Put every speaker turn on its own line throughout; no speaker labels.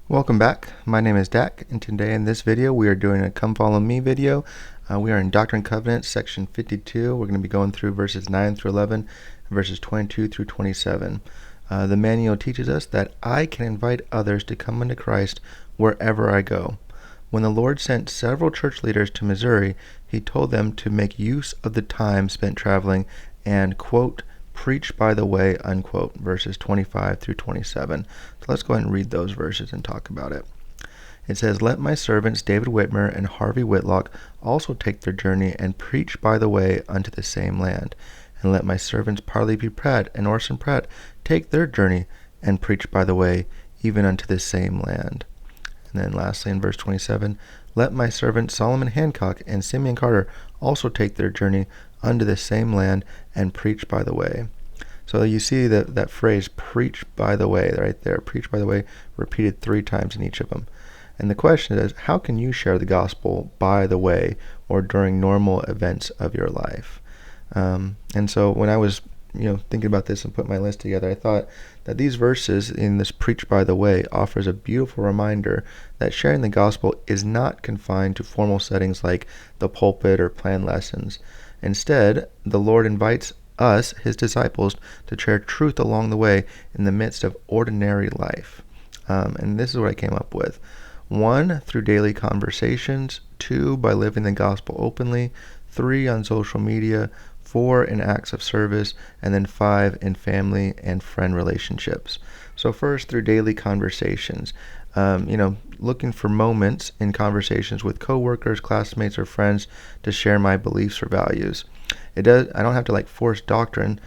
Welcome back. My name is Dak, and today in this video we are doing a Come Follow Me video. We are in Doctrine and Covenants Section 52. We're going to be going through verses 9 through 11 and verses 22 through 27. The manual teaches us that I can invite others to come unto Christ wherever I go. When the Lord sent several church leaders to Missouri, he told them to make use of the time spent traveling and, quote, preach by the way, unquote, verses 25 through 27. So let's go ahead and read those verses and talk about it. It says, Let my servants David Whitmer and Harvey Whitlock also take their journey and preach by the way unto the same land. And let my servants Parley P. Pratt and Orson Pratt take their journey and preach by the way even unto the same land. And then lastly in verse 27, Let my servants Solomon Hancock and Simeon Carter also take their journey unto the same land and preach by the way. So you see that phrase, preach by the way, right there, preach by the way, repeated 3 times in each of them. And the question is, how can you share the gospel by the way or during normal events of your life? And so when I was thinking about this and putting my list together, I thought that these verses in this preach by the way offers a beautiful reminder that sharing the gospel is not confined to formal settings like the pulpit or planned lessons. Instead, the Lord invites us, his disciples, to share truth along the way in the midst of ordinary life. And this is what I came up with. 1, through daily conversations. 2, by living the gospel openly. 3, on social media. 4, in acts of service. And then 5, in family and friend relationships. So first, through daily conversations. Looking for moments in conversations with coworkers, classmates, or friends to share my beliefs or values. I don't have to force doctrine.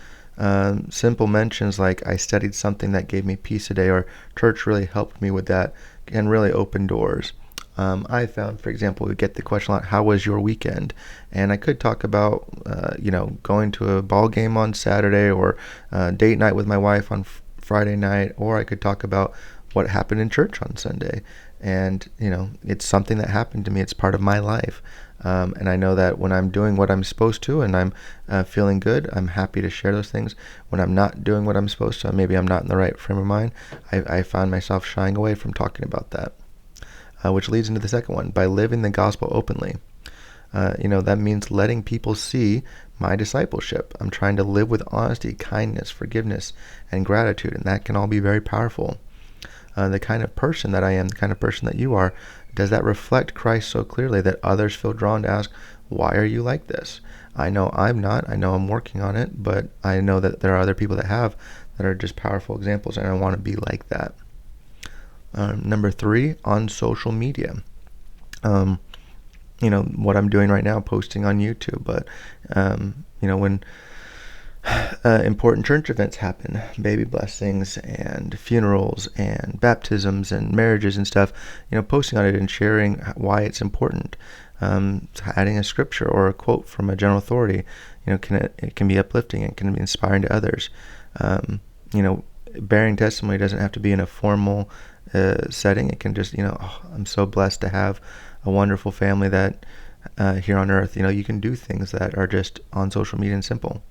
Simple mentions like I studied something that gave me peace today, or church really helped me with that, can really open doors. I found, for example, we get the question a lot, how was your weekend? And I could talk about, going to a ball game on Saturday, or date night with my wife on Friday night, or I could talk about what happened in church on Sunday. And, it's something that happened to me. It's part of my life. And I know that when I'm doing what I'm supposed to and I'm feeling good, I'm happy to share those things. When I'm not doing what I'm supposed to, maybe I'm not in the right frame of mind, I find myself shying away from talking about that. Which leads into the second one, by living the gospel openly. That means letting people see my discipleship. I'm trying to live with honesty, kindness, forgiveness, and gratitude, and that can all be very powerful. The kind of person that I am, the kind of person that you are, does that reflect Christ so clearly that others feel drawn to ask, why are you like this? I know I'm not. I know I'm working on it, but I know that there are other people that are just powerful examples, and I want to be like that. Number 3, on social media. What I'm doing right now, posting on YouTube, but, when important church events happen, baby blessings and funerals and baptisms and marriages and stuff, posting on it and sharing why it's important. Adding a scripture or a quote from a general authority, it can be uplifting. It can be inspiring to others. Bearing testimony doesn't have to be in a formal setting. It can just, I'm so blessed to have a wonderful family that here on earth, you can do things that are just on social media and simple.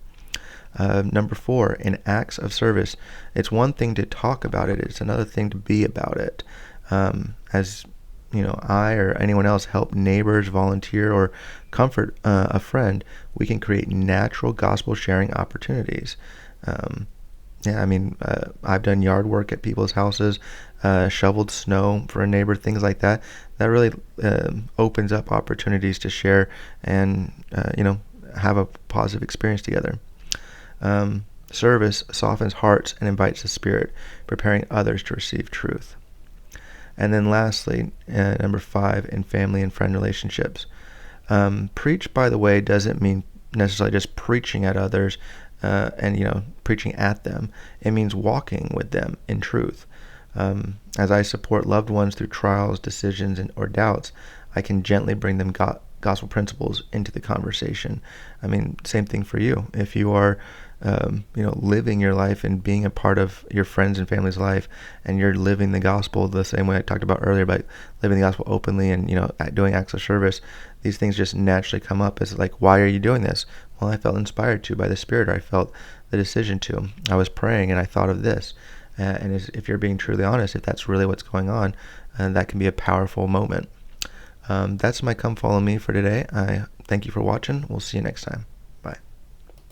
Number 4, in acts of service. It's one thing to talk about it. It's another thing to be about it. As I or anyone else help neighbors, volunteer, or comfort a friend, we can create natural gospel sharing opportunities. I've done yard work at people's houses, shoveled snow for a neighbor, things like that. That really opens up opportunities to share and, have a positive experience together. Service softens hearts and invites the Spirit, preparing others to receive truth. And then lastly, number 5, in family and friend relationships. Preach, by the way, doesn't mean necessarily just preaching at others and preaching at them. It means walking with them in truth. As I support loved ones through trials, decisions, or doubts, I can gently bring them gospel principles into the conversation. Same thing for you. If you are living your life and being a part of your friends and family's life, and you're living the gospel the same way I talked about earlier, about living the gospel openly and doing acts of service, these things just naturally come up as like, why are you doing this? Well, I felt inspired to by the Spirit, or I felt the decision to. I was praying and I thought of this. if you're being truly honest, if that's really what's going on, that can be a powerful moment. That's my Come Follow Me for today. I thank you for watching. We'll see you next time.